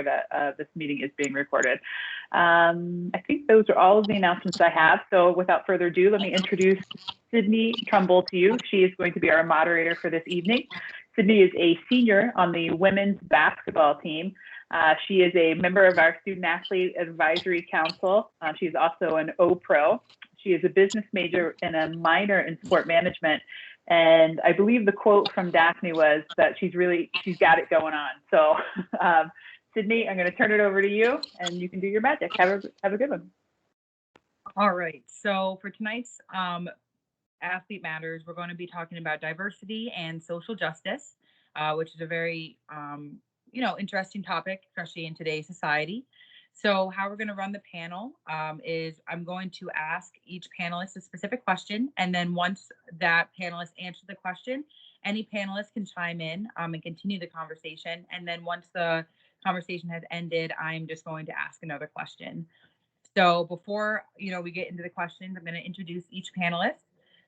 that this meeting is being recorded. I think those are all of the announcements I have. So without further ado, let me introduce Sydney Trumbull to you. She is going to be our moderator for this evening. Sydney is a senior on the women's basketball team. She is a member of our Student Athlete Advisory Council. She's also an O-Pro. She is a business major and a minor in sport management. And I believe the quote from Daphne was that she's got it going on. So Sydney, I'm going to turn it over to you and you can do your magic. Have a good one. All right. So for tonight's Athlete Matters, we're going to be talking about diversity and social justice, which is a very, interesting topic, especially in today's society. So how we're going to run the panel is I'm going to ask each panelist a specific question. And then once that panelist answers the question, any panelist can chime in and continue the conversation. And then once the conversation has ended, I'm just going to ask another question. So before, we get into the questions, I'm going to introduce each panelist.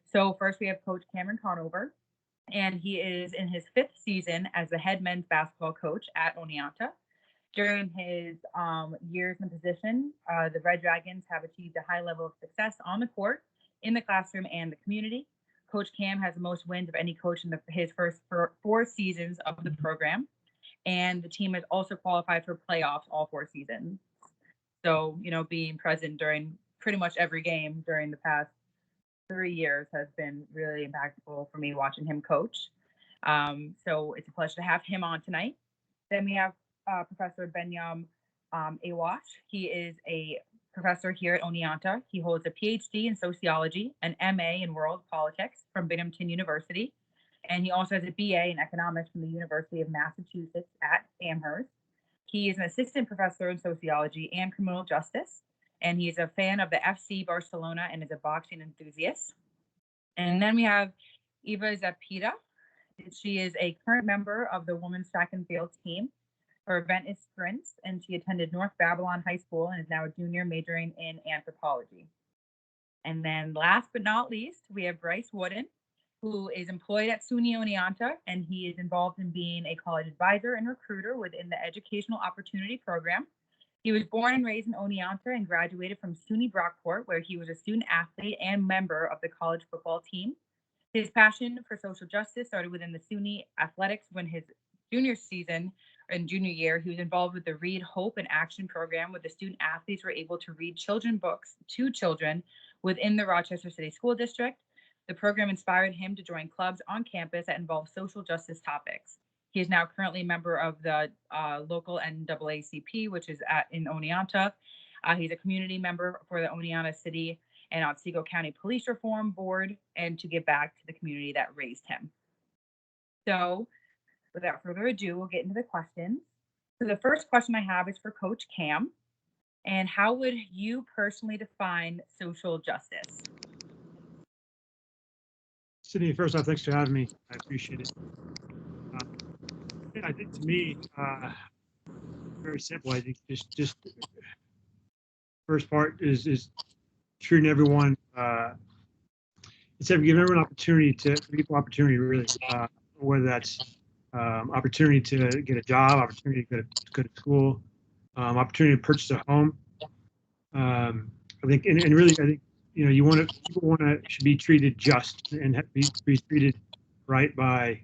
So first we have Coach Cameron Conover, and he is in his 5th season as the head men's basketball coach at Oneonta. During his years in position, the Red Dragons have achieved a high level of success on the court, in the classroom, and the community. Coach Cam has the most wins of any coach in his first 4 seasons of the program. And the team has also qualified for playoffs all 4 seasons. So, being present during pretty much every game during the past 3 years has been really impactful for me watching him coach. So it's a pleasure to have him on tonight. Then we have Professor Benyam Awash. He is a professor here at Oneonta. He holds a PhD in sociology, an MA in world politics from Binghamton University, and he also has a BA in economics from the University of Massachusetts at Amherst. He is an assistant professor in sociology and criminal justice, and he is a fan of the FC Barcelona and is a boxing enthusiast. And then we have Eva Zapita. She is a current member of the women's track and field team. Her event is sprints, and she attended North Babylon High School and is now a junior majoring in anthropology. And then last but not least, we have Bryce Wooden, who is employed at SUNY Oneonta, and he is involved in being a college advisor and recruiter within the Educational Opportunity Program. He was born and raised in Oneonta and graduated from SUNY Brockport, where he was a student athlete and member of the college football team. His passion for social justice started within the SUNY athletics when his junior year, he was involved with the Read Hope and Action program, where the student athletes were able to read children's books to children within the Rochester City School District. The program inspired him to join clubs on campus that involve social justice topics. He is now currently a member of the local NAACP, which is in Oneonta. He's a community member for the Oneonta City and Otsego County Police Reform Board, and to give back to the community that raised him. So without further ado, we'll get into the questions. So the first question I have is for Coach Cam. And how would you personally define social justice? Sydney, first off, thanks for having me. I appreciate it. I think to me, very simple. I think just first part is treating everyone, it's giving everyone opportunity equal opportunity, really, whether that's opportunity to get a job, opportunity to go to school, opportunity to purchase a home. I think, and really, I think, people should be treated just and be treated right by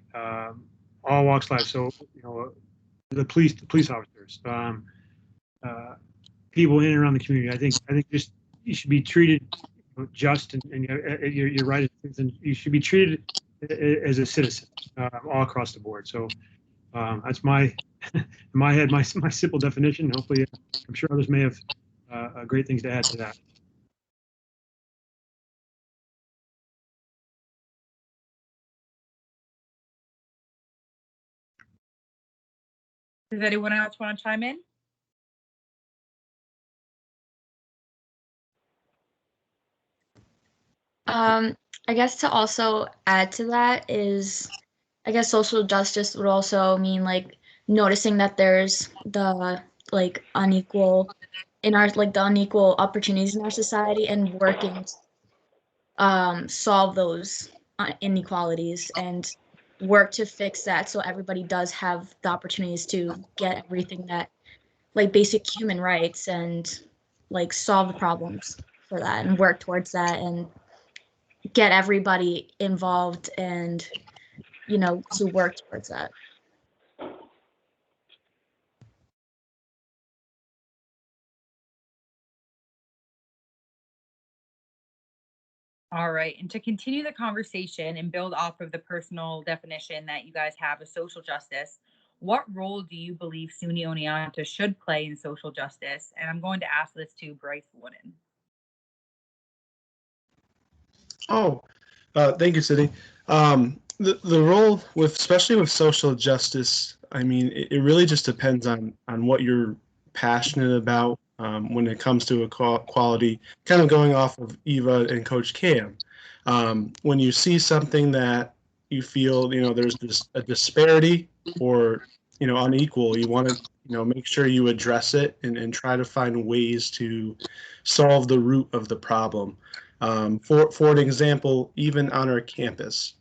all walks of life. So, the police officers, people in and around the community. I think just you should be treated just, and you're right. And you should be treated as a citizen all across the board. So that's in my head, my simple definition. Hopefully, I'm sure others may have great things to add to that. Does anyone else want to chime in? I guess to also add to that is, I guess social justice would also mean like noticing that there's the unequal opportunities in our society and working to solve those inequalities and work to fix that so everybody does have the opportunities to get everything that like basic human rights and like solve the problems for that and work towards that and get everybody involved and, you know, to work towards that. All right. And to continue the conversation and build off of the personal definition that you guys have of social justice, what role do you believe SUNY Oneonta should play in social justice? And I'm going to ask this to Bryce Wooden. Thank you, Sydney. The role with, especially with social justice, I mean, it really just depends on what you're passionate about when it comes to equality. Kind of going off of Eva and Coach Cam, when you see something that you feel, you know, there's a disparity or, you know, unequal, you want to, you know, make sure you address it and try to find ways to solve the root of the problem. For an example, even on our campus,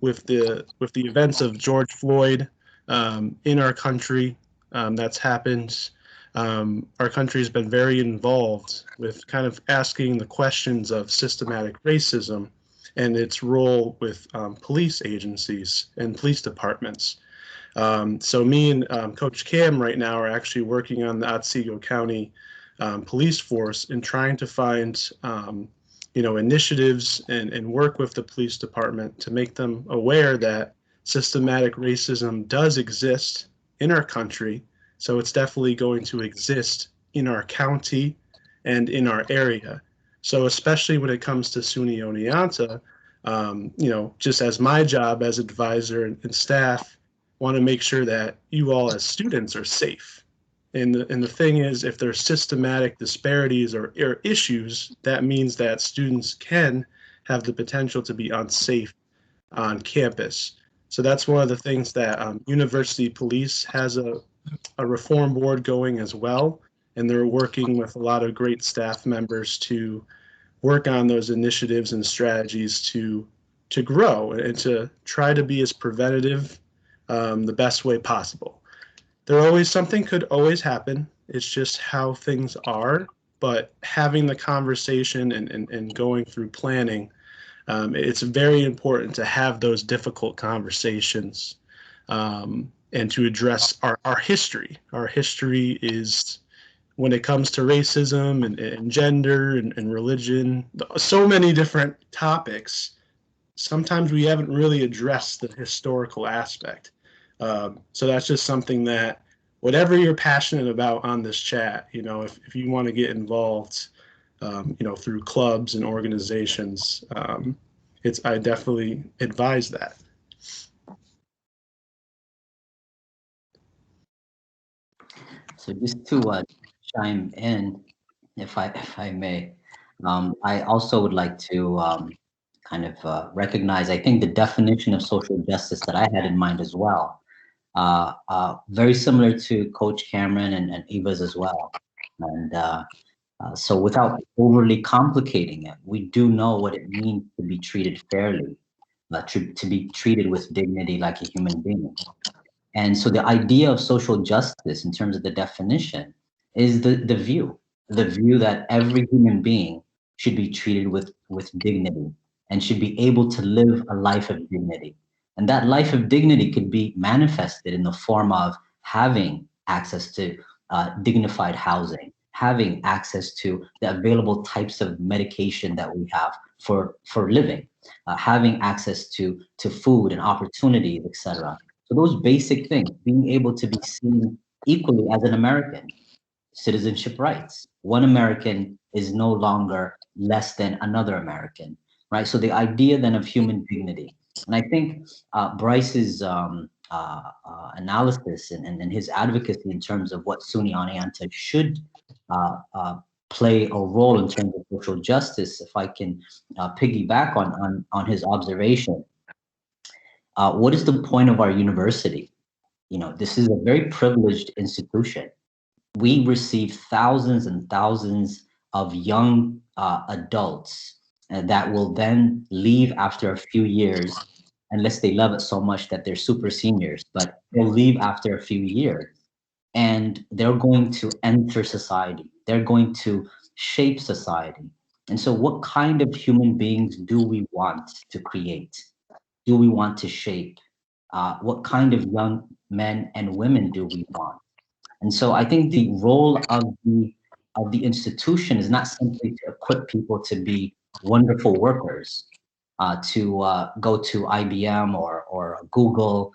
with the events of George Floyd in our country, that's happened. Our country has been very involved with kind of asking the questions of systematic racism and its role with police agencies and police departments. So me and Coach Cam right now are actually working on the Otsego County police force and trying to find you know, initiatives and work with the police department to make them aware that systematic racism does exist in our country. So it's definitely going to exist in our county and in our area. So especially when it comes to SUNY Oneonta, you know, just as my job as advisor and staff, want to make sure that you all as students are safe. And the thing is, if there's systematic disparities or issues, that means that students can have the potential to be unsafe on campus. So that's one of the things that University Police has a reform board going as well. And they're working with a lot of great staff members to work on those initiatives and strategies to grow and to try to be as preventative the best way possible. Something could always happen. It's just how things are. But having the conversation and going through planning, it's very important to have those difficult conversations and to address our history. Our history is, when it comes to racism and gender and religion, so many different topics, sometimes we haven't really addressed the historical aspect. So that's just something that, whatever you're passionate about on this chat, you know, if you want to get involved, you know, through clubs and organizations, I definitely advise that. So just to chime in, if I may, I also would like to kind of recognize, I think the definition of social justice that I had in mind as well, very similar to Coach Cameron and Eva's as well. And so without overly complicating it, we do know what it means to be treated fairly, to be treated with dignity like a human being. And so the idea of social justice in terms of the definition is the view that every human being should be treated with dignity and should be able to live a life of dignity. And that life of dignity could be manifested in the form of having access to dignified housing, having access to the available types of medication that we have for living, having access to food and opportunities, etc. So those basic things, being able to be seen equally as an American, citizenship rights. One American is no longer less than another American, right? So the idea then of human dignity. And I think Bryce's analysis and his advocacy in terms of what SUNY Oneonta should play a role in terms of social justice, if I can piggyback on his observation. What is the point of our university? You know, this is a very privileged institution. We receive thousands and thousands of young adults that will then leave after a few years, unless they love it so much that they're super seniors, but they'll leave after a few years. and they're going to enter society. They're going to shape society. And so what kind of human beings do we want to create? Do we want to shape? What kind of young men and women do we want? And so I think the role of the institution is not simply to equip people to be wonderful workers, to go to IBM or Google,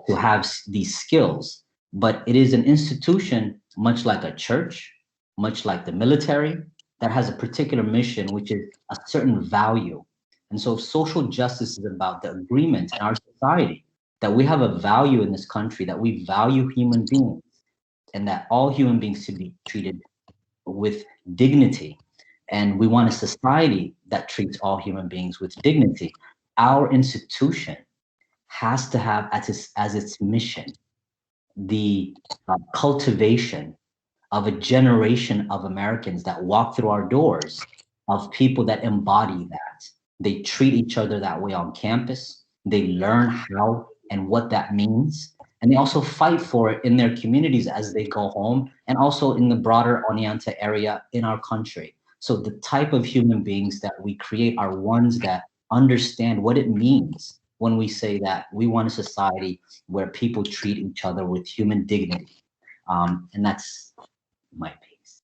to have these skills, but it is an institution, much like a church, much like the military, that has a particular mission, which is a certain value. And so social justice is about the agreement in our society that we have a value in this country, that we value human beings, and that all human beings should be treated with dignity. And we want a society that treats all human beings with dignity. Our institution has to have as its mission the cultivation of a generation of Americans that walk through our doors, of people that embody that. They treat each other that way on campus. They learn how and what that means. And they also fight for it in their communities as they go home, and also in the broader Oneonta area in our country. So the type of human beings that we create are ones that understand what it means when we say that we want a society where people treat each other with human dignity. And that's my piece.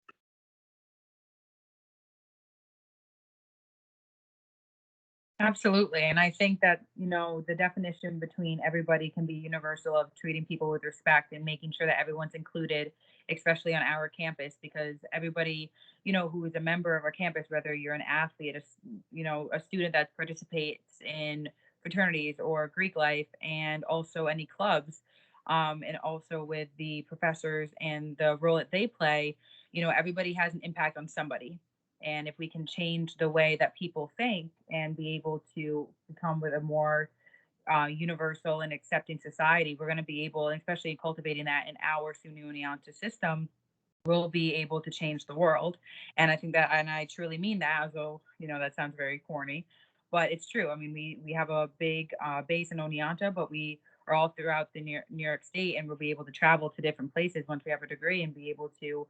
Absolutely. And I think that, the definition between everybody can be universal of treating people with respect and making sure that everyone's included, especially on our campus, because everybody, who is a member of our campus, whether you're an athlete, a student that participates in fraternities or Greek life, and also any clubs, and also with the professors and the role that they play, everybody has an impact on somebody. And if we can change the way that people think and be able to become with a more universal and accepting society, we're going to be able, especially cultivating that in our SUNY Oneonta system, we'll be able to change the world. And I think that, and I truly mean that, although, that sounds very corny, but it's true. I mean, we have a big base in Oneonta, but we are all throughout the New York State, and we'll be able to travel to different places once we have a degree and be able to,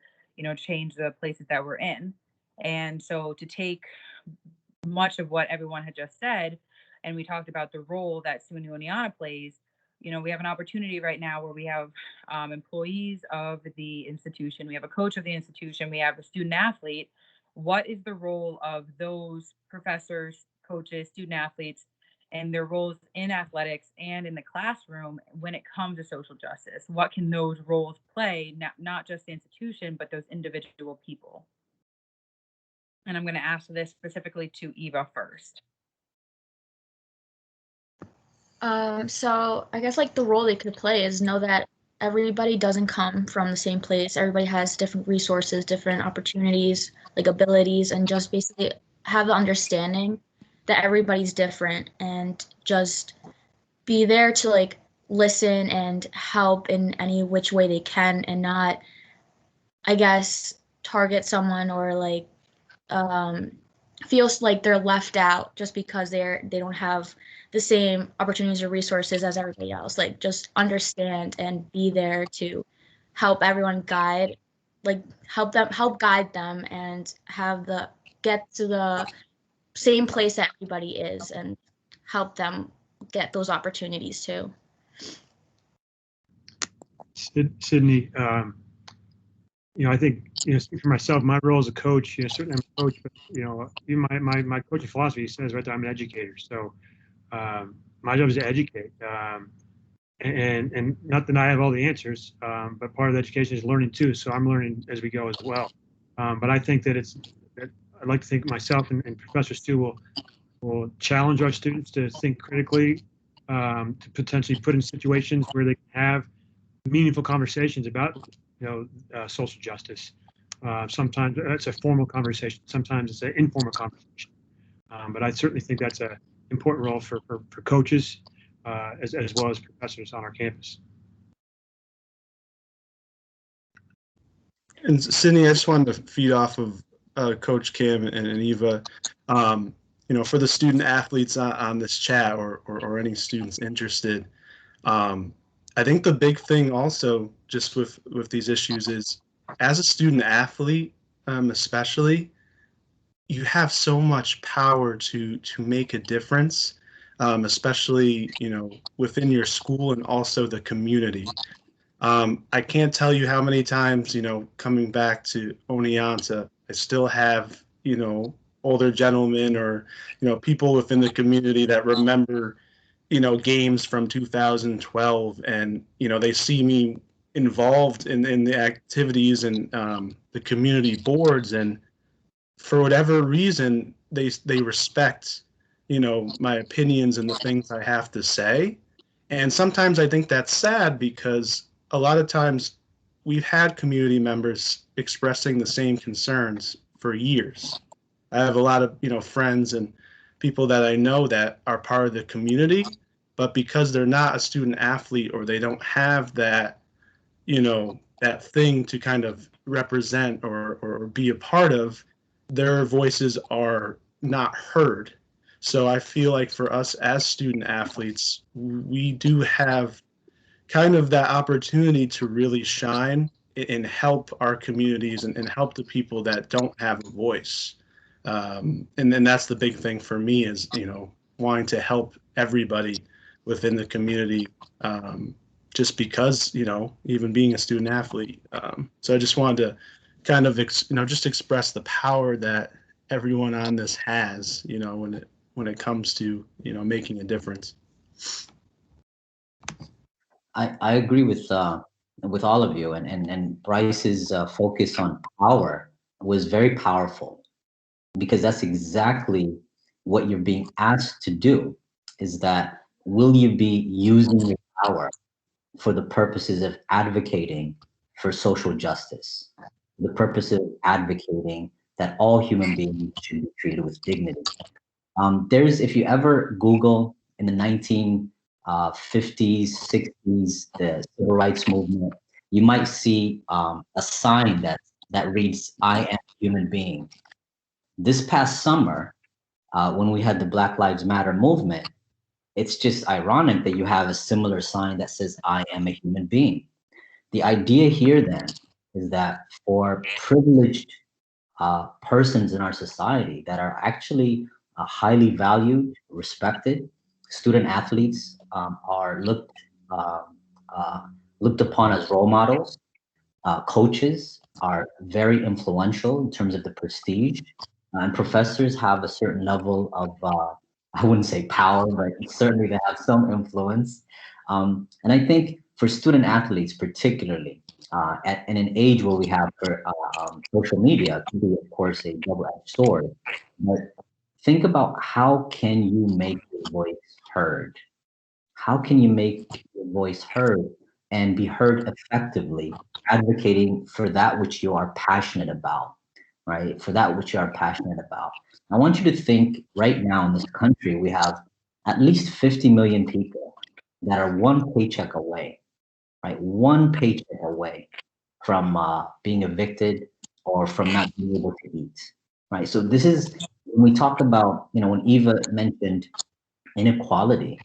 change the places that we're in. And so to take much of what everyone had just said, and we talked about the role that SUNY Oneonta plays, we have an opportunity right now where we have employees of the institution, we have a coach of the institution, we have a student athlete. What is the role of those professors, coaches, student athletes, and their roles in athletics and in the classroom when it comes to social justice? What can those roles play, not just the institution, but those individual people? And I'm going to ask this specifically to Eva first. So I guess like the role they could play is know that everybody doesn't come from the same place. Everybody has different resources, different opportunities, like abilities, and just basically have the understanding that everybody's different, and just be there to like listen and help in any which way they can, and not, I guess, target someone or like feels like they're left out just because they don't have the same opportunities or resources as everybody else. Like, just understand and be there to help everyone help guide them, and get to the same place that everybody is, and help them get those opportunities too. Sydney, I think, speak for myself, my role as a coach, certainly I'm a coach, but, even my coaching philosophy says right there, I'm an educator. So my job is to educate, and not that I have all the answers, but part of the education is learning too. So I'm learning as we go as well. But I think that I'd like to think myself and professors too will challenge our students to think critically, to potentially put in situations where they can have meaningful conversations about social justice. Sometimes it's a formal conversation, sometimes it's an informal conversation. But I certainly think that's an important role for coaches, as well as professors on our campus. And Sydney, I just wanted to feed off of Coach Kim and Eva. For the student athletes on this chat, or any students interested, I think the big thing also just with these issues is, as a student athlete, especially, you have so much power to make a difference, especially within your school and also the community. I can't tell you how many times, coming back to Oneonta, I still have, older gentlemen or, people within the community that remember, games from 2012, and, they see me involved in the activities and the community boards, and for whatever reason, they respect, my opinions and the things I have to say. And sometimes I think that's sad because a lot of times we've had community members expressing the same concerns for years. I have a lot of, friends and people that I know that are part of the community, but because they're not a student athlete or they don't have that, that thing to kind of represent or be a part of, their voices are not heard. So I feel like for us as student athletes, we do have kind of that opportunity to really shine and help our communities and help the people that don't have a voice. And then that's the big thing for me is, wanting to help everybody within the community, just because, even being a student athlete. So I just wanted to kind of, just express the power that everyone on this has, when it comes to, making a difference. I agree with all of you, and Bryce's focus on power was very powerful, because that's exactly what you're being asked to do. Is that, will you be using your power for the purposes of advocating for social justice, the purpose of advocating that all human beings should be treated with dignity? If you ever Google in the 1950s, 60s, the civil rights movement, you might see a sign that reads, "I am a human being." This past summer, when we had the Black Lives Matter movement, it's just ironic that you have a similar sign that says, "I am a human being." The idea here then is that for privileged persons in our society that are actually highly valued, respected, student athletes are looked upon as role models. Coaches are very influential in terms of the prestige, and professors have a certain level of, I wouldn't say power, but certainly they have some influence. And I think for student athletes, particularly in an age where we have social media, can be, of course, a double-edged sword. But think about, how can you make your voice heard? How can you make your voice heard and be heard effectively, advocating for that which you are passionate about, right? For that which you are passionate about. I want you to think right now in this country, we have at least 50 million people that are one paycheck away, right? One paycheck away from being evicted or from not being able to eat, right? So this is, when we talk about, when Eva mentioned inequality,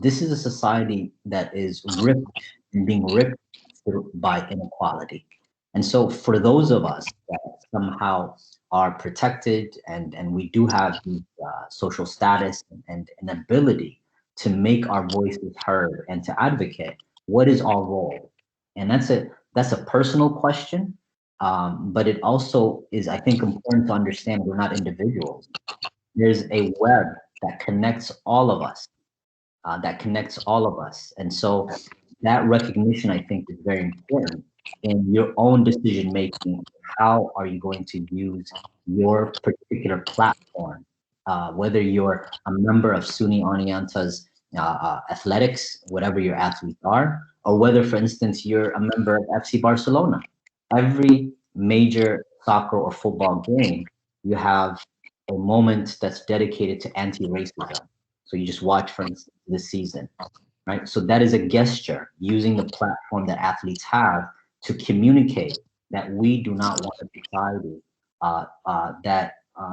this is a society that is ripped and being ripped through by inequality. And so for those of us that somehow are protected and we do have the social status and an ability to make our voices heard and to advocate, what is our role? And that's a personal question, but it also is, I think, important to understand we're not individuals. There's a web that connects all of us, And so that recognition, I think, is very important in your own decision making. How are you going to use your particular platform? Whether you're a member of SUNY Oneonta's athletics, whatever your athletes are, or whether, for instance, you're a member of FC Barcelona. Every major soccer or football game, you have a moment that's dedicated to anti-racism. So you just watch, for instance, this season, right? So that is a gesture using the platform that athletes have to communicate that we do not want a society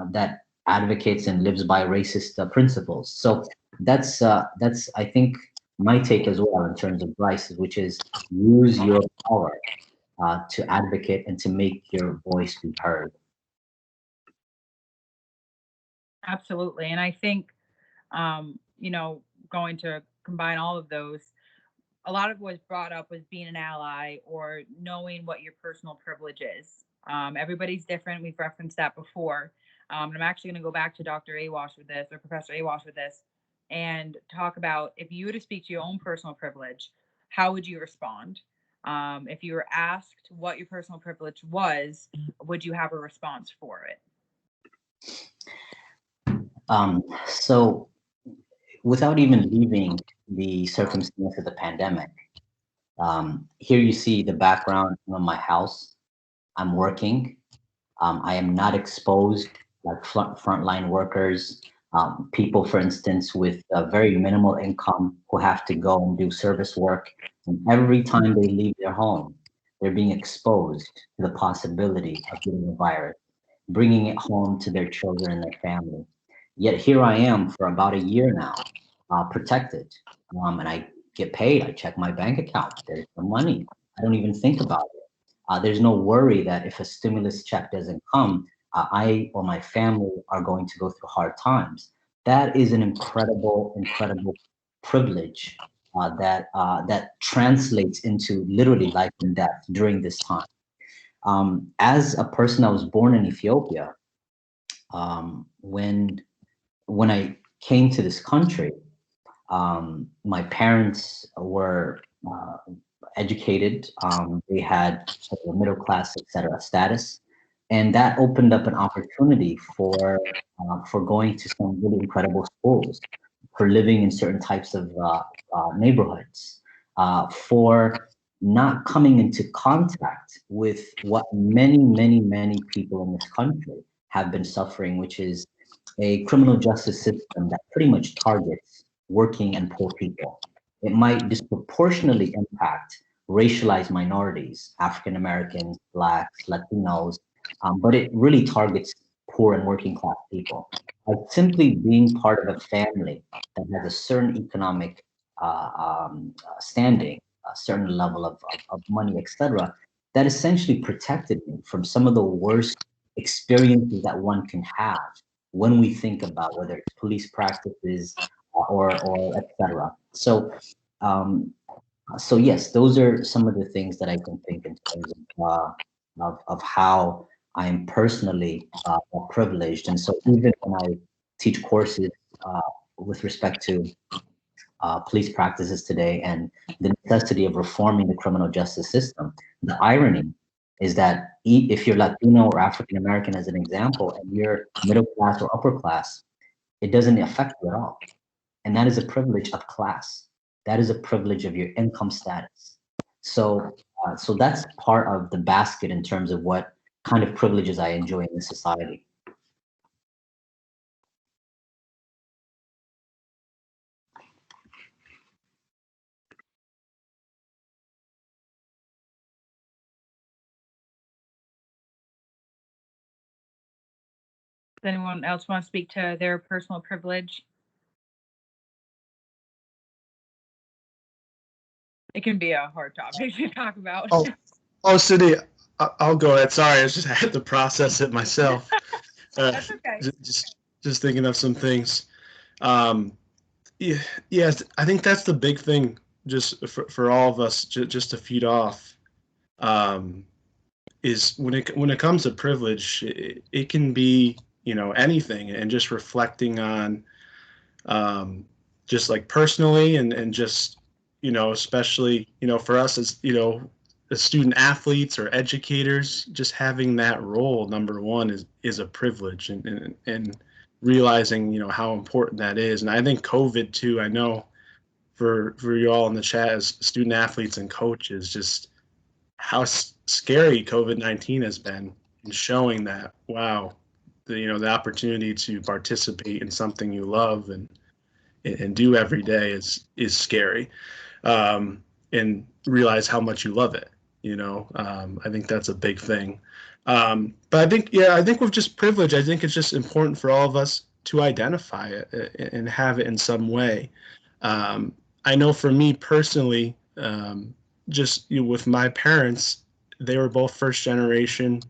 that advocates and lives by racist principles. So that's I think my take as well in terms of Bryce, which is use your power to advocate and to make your voice be heard. Absolutely. And I think, going to combine all of those, a lot of what was brought up was being an ally or knowing what your personal privilege is. Everybody's different. We've referenced that before. And I'm actually going to go back to Dr. Awash with this, or Professor Awash with this, and talk about if you were to speak to your own personal privilege, how would you respond? If you were asked what your personal privilege was, would you have a response for it? So without even leaving the circumstance of the pandemic, here you see the background of my house. I'm working. I am not exposed like frontline workers, people, for instance, with a very minimal income who have to go and do service work. And every time they leave their home, they're being exposed to the possibility of getting a virus, bringing it home to their children and their family. Yet here I am for about a year now, protected, and I get paid. I check my bank account. There's some money. I don't even think about it. There's no worry that if a stimulus check doesn't come, I or my family are going to go through hard times. That is an incredible, incredible privilege that translates into literally life and death during this time. As a person that was born in Ethiopia, when I came to this country, my parents were educated. They had a middle class, etc., status, and that opened up an opportunity for going to some really incredible schools, for living in certain types of neighborhoods, for not coming into contact with what many, many, many people in this country have been suffering, which is a criminal justice system that pretty much targets working and poor people. It might disproportionately impact racialized minorities, African Americans, Blacks, Latinos, but it really targets poor and working class people. Simply being part of a family that has a certain economic standing, a certain level of money, etc., that essentially protected me from some of the worst experiences that one can have when we think about whether it's police practices or etc. So yes, those are some of the things that I can think in terms of how I am personally privileged. And so even when I teach courses with respect to police practices today and the necessity of reforming the criminal justice system, the irony is that if you're Latino or African American, as an example, and you're middle class or upper class, it doesn't affect you at all. And that is a privilege of class. That is a privilege of your income status. So that's part of the basket in terms of what kind of privileges I enjoy in this society. Does anyone else want to speak to their personal privilege? It can be a hard topic to talk about. Sydney, I'll go ahead. Sorry, I had to process it myself. That's okay. Just thinking of some things. Yes, I think that's the big thing, just for all of us, just to feed off, is when it comes to privilege, it can be anything, and just reflecting on, just like personally, and just especially for us as as student athletes or educators, just having that role, number one, is a privilege, and realizing how important that is. And I think COVID too, I know for you all in the chat as student athletes and coaches, just how scary COVID-19 has been, and showing that, wow, the opportunity to participate in something you love and do every day is scary, and realize how much you love it. I think that's a big thing. But I think with just privilege, I think it's just important for all of us to identify it and have it in some way. I know for me personally, just with my parents, they were both first generation,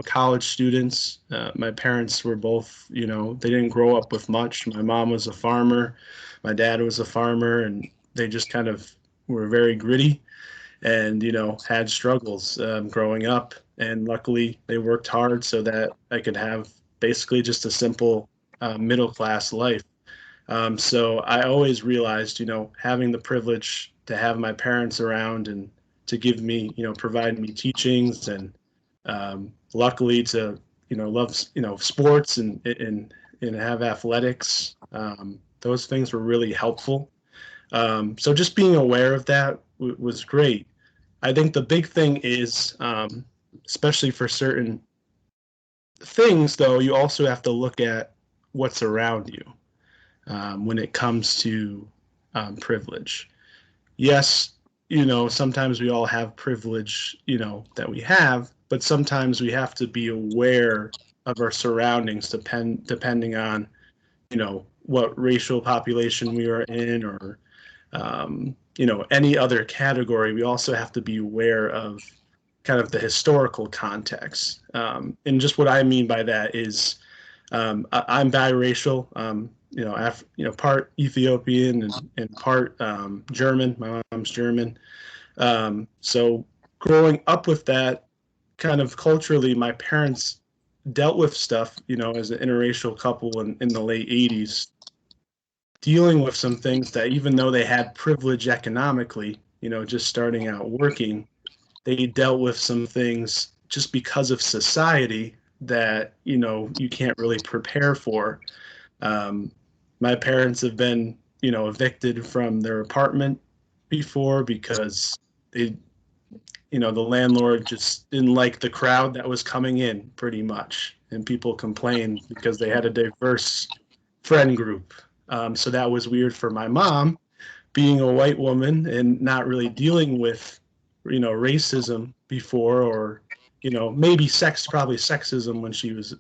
college students. My parents were both, they didn't grow up with much. My mom was a farmer, my dad was a farmer, and they just kind of were very gritty and, had struggles growing up. And luckily, they worked hard so that I could have basically just a simple middle class life. So I always realized, having the privilege to have my parents around and to give me, provide me teachings and luckily to, love, sports and have athletics. Those things were really helpful. So just being aware of that was great. I think the big thing is, especially for certain things, though, you also have to look at what's around you when it comes to privilege. Yes, sometimes we all have privilege, that we have, but sometimes we have to be aware of our surroundings depending on, what racial population we are in or, any other category. We also have to be aware of kind of the historical context. And just what I mean by that is I'm biracial. Part Ethiopian and part German. My mom's German. So growing up with that, kind of culturally, my parents dealt with stuff, as an interracial couple in the late 80s, dealing with some things that even though they had privilege economically, just starting out working, they dealt with some things just because of society that, you can't really prepare for. My parents have been, evicted from their apartment before because they, the landlord just didn't like the crowd that was coming in pretty much. And people complained because they had a diverse friend group. So that was weird for my mom, being a white woman and not really dealing with, racism before or, maybe probably sexism when she was,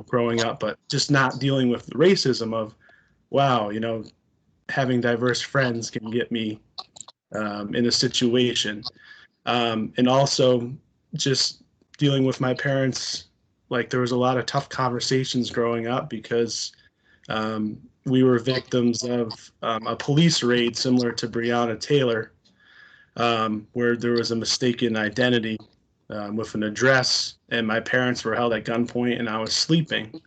growing up, but just not dealing with the racism of, wow, having diverse friends can get me in a situation. And also just dealing with my parents, like there was a lot of tough conversations growing up because we were victims of a police raid similar to Breonna Taylor, where there was a mistaken identity with an address, and my parents were held at gunpoint, and I was sleeping.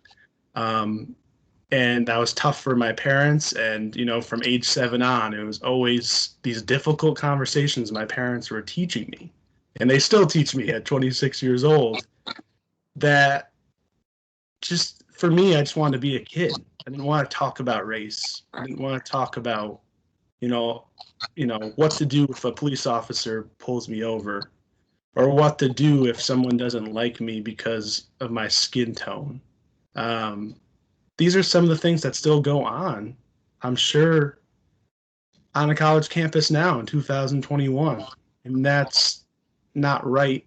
And that was tough for my parents. And, from age 7 on, it was always these difficult conversations my parents were teaching me. And they still teach me at 26 years old that just for me, I just wanted to be a kid. I didn't want to talk about race. I didn't want to talk about, what to do if a police officer pulls me over or what to do if someone doesn't like me because of my skin tone. These are some of the things that still go on, I'm sure, on a college campus now in 2021. And that's not right.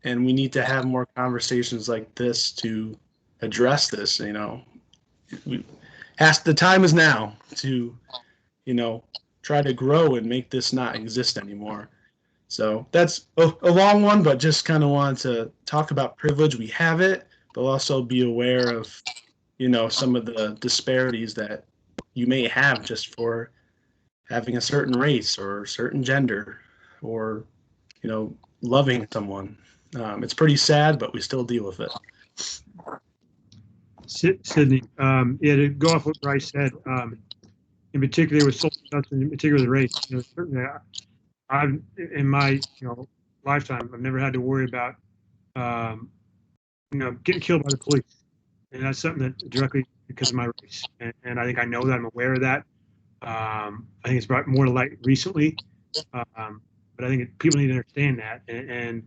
And we need to have more conversations like this to address this. The time is now to, try to grow and make this not exist anymore. So that's a long one, but just kind of wanted to talk about privilege. We have it, but also be aware of, some of the disparities that you may have just for having a certain race or certain gender or, loving someone. It's pretty sad, but we still deal with it. Sydney, yeah, to go off what Bryce said, in particular with social justice, in particular with race, certainly I've in my lifetime, I've never had to worry about getting killed by the police, and that's something that directly because of my race, and I think I know that, I'm aware of that. I think it's brought more to light recently, but I think people need to understand that. And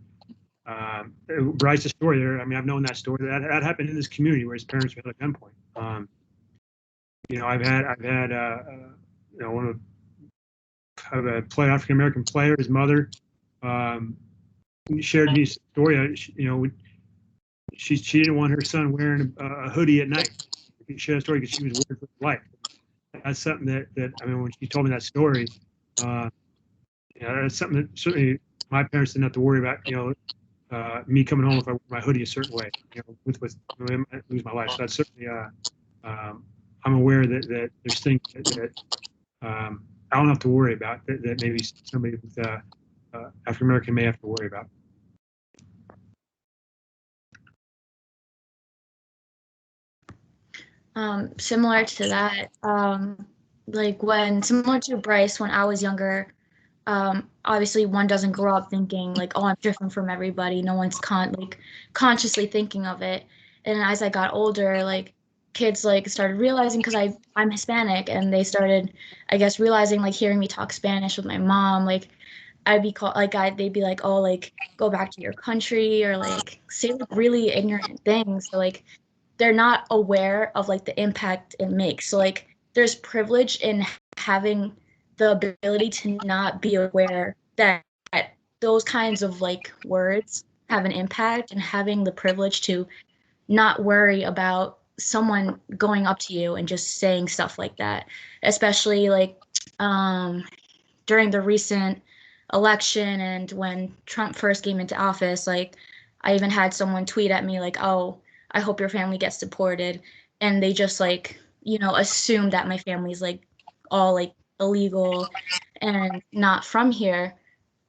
Bryce's story there, I mean, I've known that story. That happened in this community where his parents were held at gunpoint. I've had one of a African American player, his mother, shared me a story. She didn't want her son wearing a hoodie at night. She shared a story because she was worried for his life. That's something that I mean, when she told me that story, It's something that certainly my parents didn't have to worry about. Me coming home if I wear my hoodie a certain way. With I might lose my life. So that's certainly. I'm aware that there's things that I don't have to worry about that maybe somebody with African American may have to worry about. Similar to that, similar to Bryce, when I was younger, obviously one doesn't grow up thinking like, oh, I'm different from everybody. No one's consciously thinking of it. And as I got older, like kids like started realizing, because I'm Hispanic, and they started, I guess, realizing, like hearing me talk Spanish with my mom, like I'd be called like they'd be like, oh, like go back to your country, or like say like really ignorant things. So like they're not aware of like the impact it makes. So like there's privilege in having the ability to not be aware that those kinds of like words have an impact, and having the privilege to not worry about someone going up to you and just saying stuff like that, especially like during the recent election and when Trump first came into office. Like I even had someone tweet at me like, oh, I hope your family gets deported, and they just like, assume that my family's like all like illegal and not from here,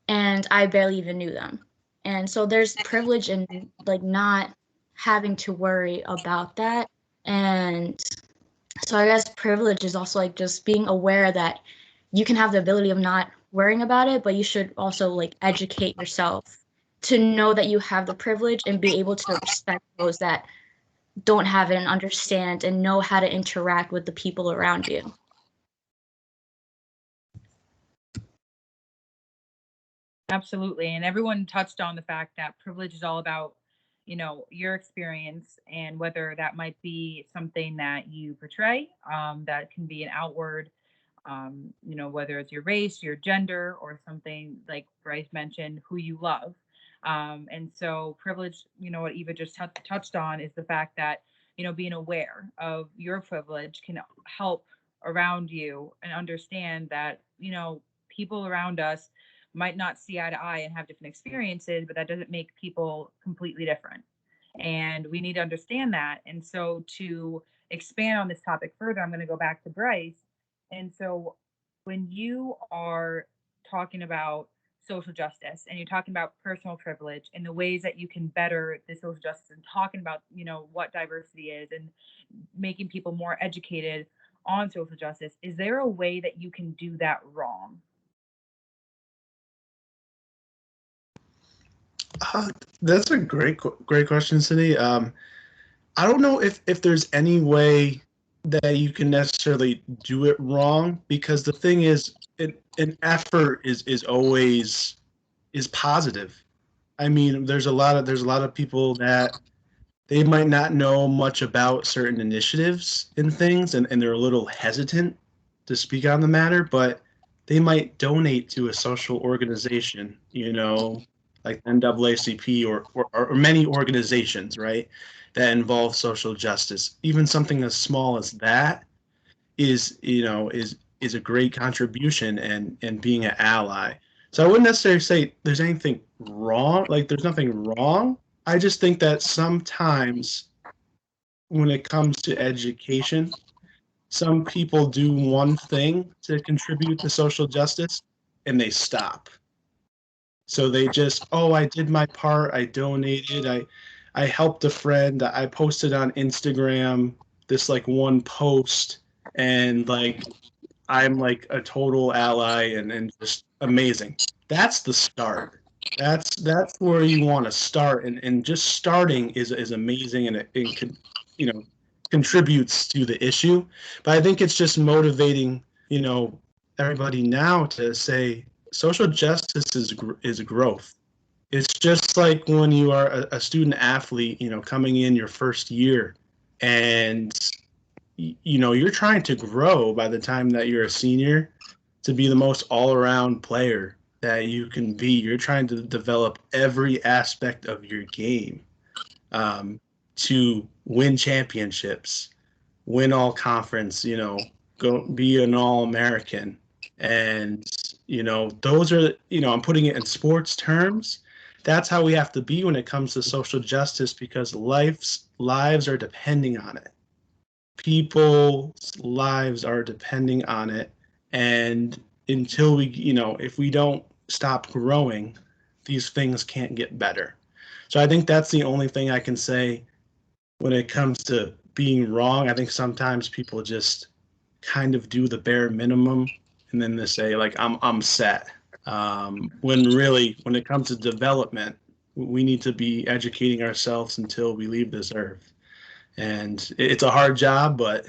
and I barely even knew them. And so there's privilege in like not having to worry about that. And so I guess privilege is also like just being aware that you can have the ability of not worrying about it, but you should also like educate yourself to know that you have the privilege and be able to respect those that don't have it and understand and know how to interact with the people around you. Absolutely. And everyone touched on the fact that privilege is all about, your experience, and whether that might be something that you portray, that can be an outward, whether it's your race, your gender, or something like Bryce mentioned, who you love. And so privilege, what Eva just touched on is the fact that, being aware of your privilege can help around you and understand that, people around us might not see eye to eye and have different experiences, but that doesn't make people completely different. And we need to understand that. And so to expand on this topic further, I'm going to go back to Bryce. And so when you are talking about social justice and you're talking about personal privilege and the ways that you can better the social justice, and talking about, what diversity is and making people more educated on social justice, is there a way that you can do that wrong? That's a great question, Cindy. I don't know if there's any way that you can necessarily do it wrong, because the thing is, an effort is always positive. I mean, there's a lot of people that they might not know much about certain initiatives and things, and they're a little hesitant to speak on the matter, but they might donate to a social organization, like NAACP or many organizations, right, that involve social justice. Even something as small as that is a great contribution and being an ally. So I wouldn't necessarily say there's anything wrong, like there's nothing wrong. I just think that sometimes when it comes to education, some people do one thing to contribute to social justice and they stop. So they just, oh, I did my part, I donated, I helped a friend, I posted on Instagram this like one post, and like I'm like a total ally and just amazing. That's the start. That's where you want to start, and just starting is amazing, and it can, contributes to the issue. But I think it's just motivating, everybody now to say social justice is growth. It's just like when you are a student athlete, coming in your first year, and you're trying to grow by the time that you're a senior to be the most all-around player that you can be. You're trying to develop every aspect of your game, to win championships, win all conference, go be an all-American. And, those are, I'm putting it in sports terms. That's how we have to be when it comes to social justice, because lives are depending on it. People's lives are depending on it. And until we, if we don't stop growing, these things can't get better. So I think that's the only thing I can say when it comes to being wrong. I think sometimes people just kind of do the bare minimum and then they say like, I'm set. When really, when it comes to development, we need to be educating ourselves until we leave this earth. And it's a hard job, but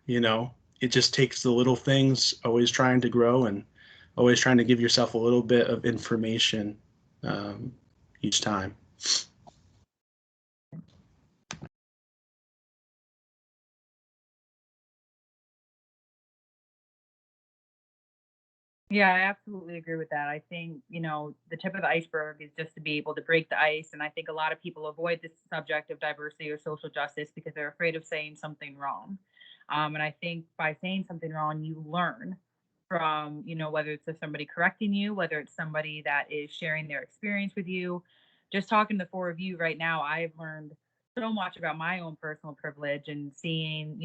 it just takes the little things, always trying to grow and always trying to give yourself a little bit of information each time. Yeah, I absolutely agree with that. I think, the tip of the iceberg is just to be able to break the ice. And I think a lot of people avoid this subject of diversity or social justice because they're afraid of saying something wrong. And I think by saying something wrong, you learn from, whether it's somebody correcting you, whether it's somebody that is sharing their experience with you. Just talking to the four of you right now, I've learned so much about my own personal privilege and seeing,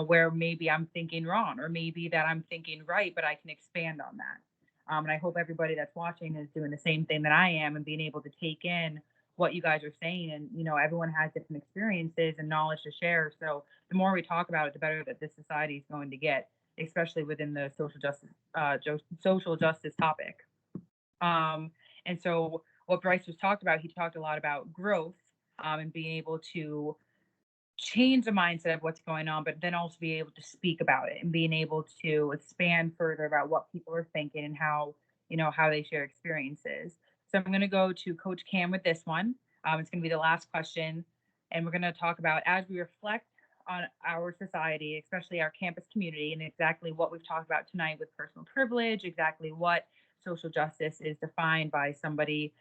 where maybe I'm thinking wrong or maybe that I'm thinking right, but I can expand on that. And I hope everybody that's watching is doing the same thing that I am and being able to take in what you guys are saying. And, everyone has different experiences and knowledge to share. So the more we talk about it, the better that this society is going to get, especially within the social justice topic. And so what Bryce was talked about, he talked a lot about growth and being able to change the mindset of what's going on, but then also be able to speak about it and being able to expand further about what people are thinking and how they share experiences. So I'm going to go to Coach Cam with this one. It's going to be the last question, and we're going to talk about as we reflect on our society, especially our campus community, and exactly what we've talked about tonight with personal privilege, exactly what social justice is defined by somebody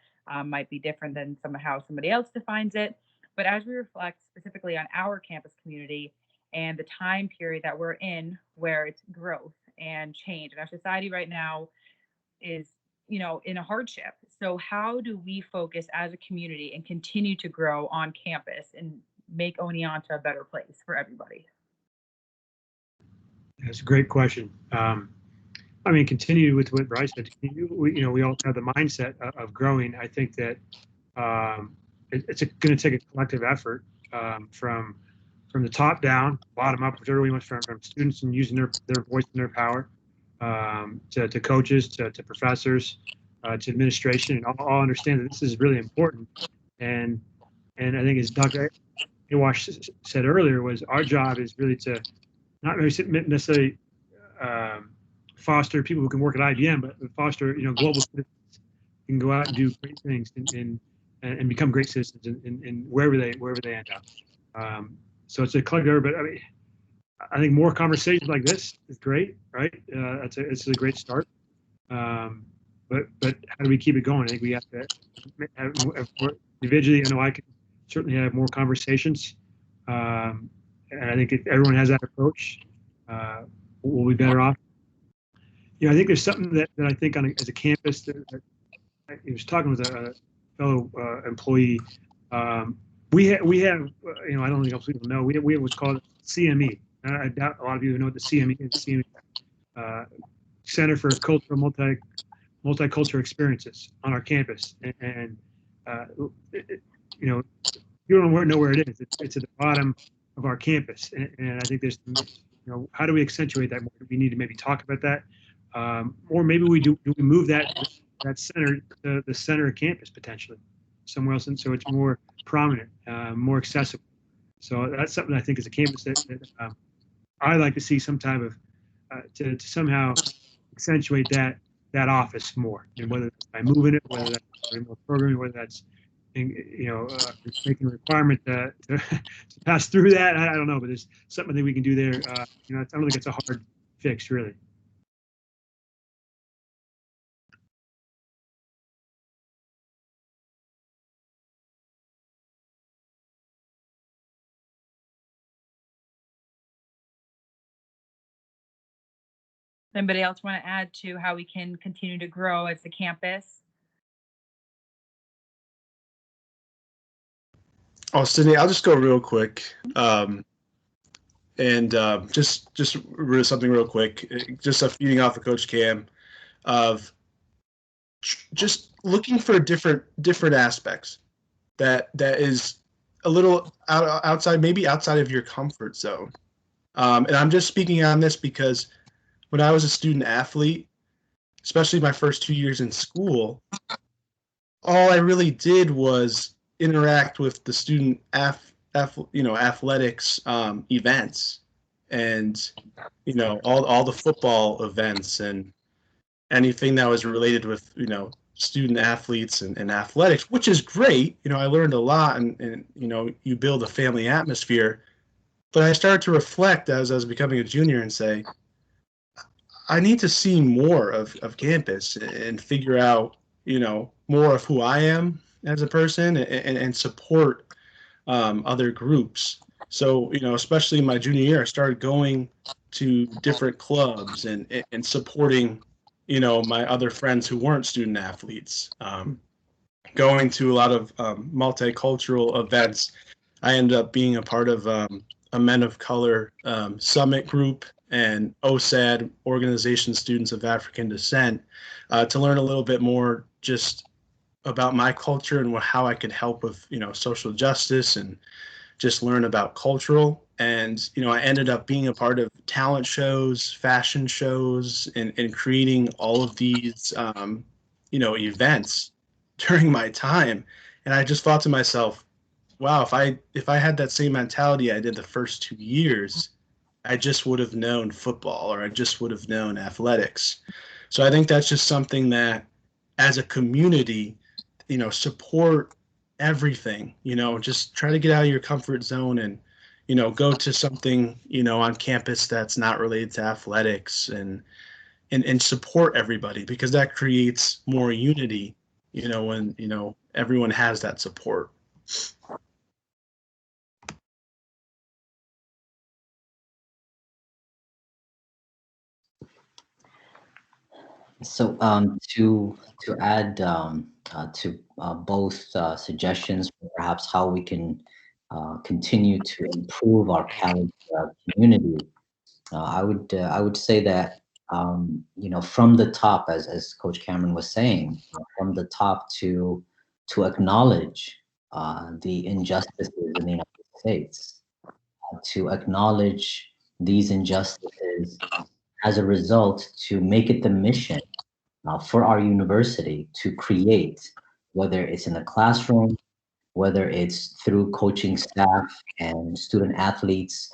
might be different than how somebody else defines it. But as we reflect specifically on our campus community and the time period that we're in, where it's growth and change, and our society right now is, in a hardship. So, how do we focus as a community and continue to grow on campus and make Oneonta a better place for everybody? That's a great question. Continue with what Bryce said. We all have the mindset of growing. I think that it's going to take a collective effort from the top down, bottom up, whichever we want, from students and using their voice and their power, to coaches, to professors, to administration, and all understand that this is really important. And I think, as Dr. Iwash said earlier, was our job is really to not necessarily foster people who can work at IBM, but foster global citizens who can go out and do great things and become great citizens in wherever they end up. So it's a collective, but I think more conversations like this is great, right? It's a great start. But how do we keep it going? I think we have to have more individually. I can certainly have more conversations, and I think if everyone has that approach, we'll be better off. I think there's something that I think as a campus that I was talking with a fellow employee. We have I don't think most people know, we have what's called CME. I doubt a lot of you know what the CME is. CME, Center for Cultural Multicultural Experiences on our campus, and you don't know where it is. It's at the bottom of our campus, and I think there's how do we accentuate that more? We need to maybe talk about that, or maybe we move that center to the center of campus potentially somewhere else, and so it's more prominent, more accessible. So that's something I think as a campus that I like to see some type of to somehow accentuate that office more, and whether it's by moving it, whether that's remote programming, whether that's making a requirement to pass through that. I don't know, but there's something that we can do there. I don't think it's a hard fix, really. Anybody else want to add to how we can continue to grow as a campus? Oh, Sydney, I'll just go real quick. Just something real quick, just feeding off of Coach Cam, of just looking for different aspects that is a little outside, maybe outside of your comfort zone. And I'm just speaking on this because when I was a student athlete, especially my first 2 years in school, all I really did was interact with the student athletics events, and all the football events and anything that was related with student athletes and athletics, which is great. I learned a lot, and you build a family atmosphere. But I started to reflect as I was becoming a junior and say, I need to see more of campus and figure out, more of who I am as a person, and support other groups. So, especially in my junior year, I started going to different clubs and supporting, my other friends who weren't student athletes, going to a lot of multicultural events. I ended up being a part of a Men of Color summit group and OSAD, Organization Students of African Descent, to learn a little bit more just about my culture and how I could help with social justice, and just learn about cultural. And I ended up being a part of talent shows, fashion shows, and creating all of these events during my time. And I just thought to myself, wow, if I had that same mentality I did the first 2 years, I just would have known football, or I just would have known athletics. So I think that's just something that, as a community, support everything. Just try to get out of your comfort zone and go to something on campus that's not related to athletics, and support everybody, because that creates more unity. When everyone has that support. So to add to both suggestions for perhaps how we can continue to improve our community, I would say that from the top, as Coach Cameron was saying, from the top to acknowledge the injustices in the United States, to acknowledge these injustices, as a result, to make it the mission for our university to create, whether it's in the classroom, whether it's through coaching staff and student athletes,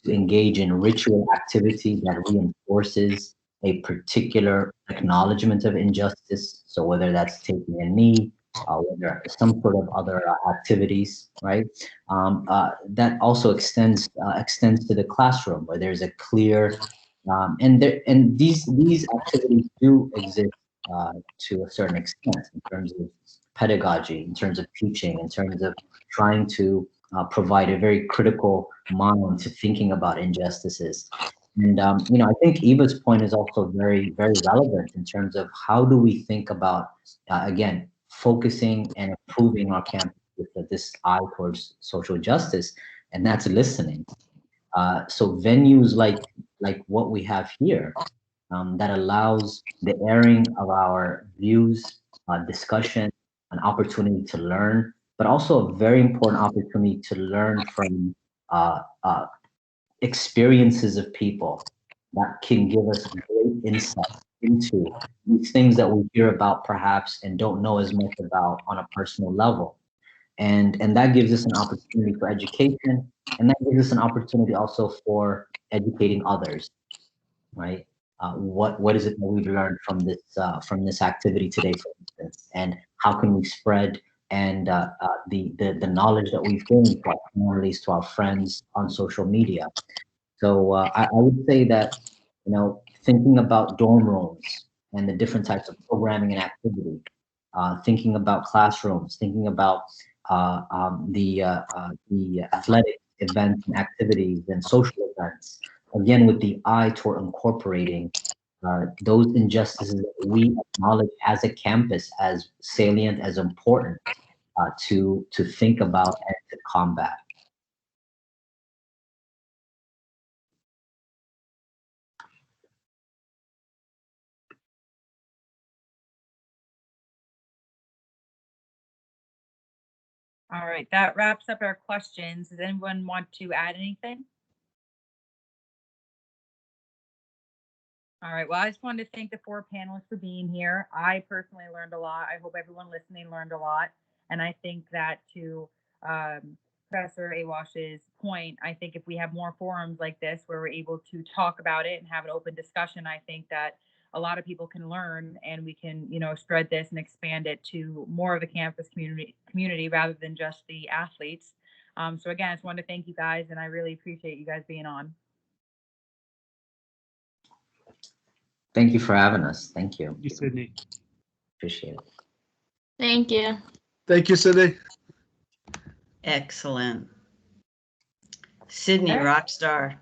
to engage in ritual activity that reinforces a particular acknowledgement of injustice. So whether that's taking a knee, whether some sort of other activities, right? That also extends to the classroom, where there's a clear and these activities do exist to a certain extent in terms of pedagogy, in terms of teaching, in terms of trying to provide a very critical mind to thinking about injustices. And I think Eva's point is also very, very relevant in terms of how do we think about again, focusing and improving our campus with this eye towards social justice, and that's listening. So venues like what we have here, that allows the airing of our views, discussion, an opportunity to learn, but also a very important opportunity to learn from uh, uh, experiences of people that can give us great insight into these things that we hear about perhaps and don't know as much about on a personal level. And that gives us an opportunity for education, and that gives us an opportunity also for educating others, right? What is it that we've learned from this activity today, for instance, and how can we spread and the knowledge that we've gained to our families, to our friends on social media. So I would say that thinking about dorm rooms and the different types of programming and activity, thinking about classrooms, thinking about the athletic events and activities and social events, again with the eye toward incorporating those injustices that we acknowledge as a campus as salient, as important to think about and to combat. All right, that wraps up our questions. Does anyone want to add anything? All right, well, I just wanted to thank the 4 panelists for being here. I personally learned a lot. I hope everyone listening learned a lot. And I think that to Professor Awash's point, I think if we have more forums like this where we're able to talk about it and have an open discussion, I think that a lot of people can learn and we can, spread this and expand it to more of the campus community rather than just the athletes. So again, I just wanted to thank you guys, and I really appreciate you guys being on. Thank you for having us. Thank you. You, Sydney. Appreciate it. Thank you. Thank you, Sydney. Excellent. Sydney, Okay. rock star.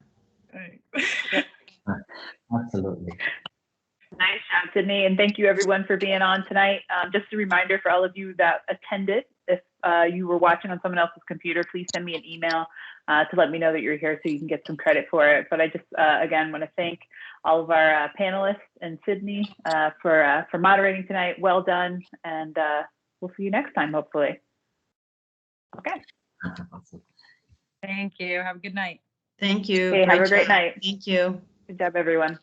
Absolutely. Nice job, Sydney, and thank you everyone for being on tonight. Just a reminder for all of you that attended, if you were watching on someone else's computer, please send me an email to let me know that you're here so you can get some credit for it. But I just, again, want to thank all of our panelists and Sydney for moderating tonight. Well done, and we'll see you next time, hopefully. Okay. Thank you. Have a good night. Thank you. Okay, have a great job. night. Thank you. Good job, everyone.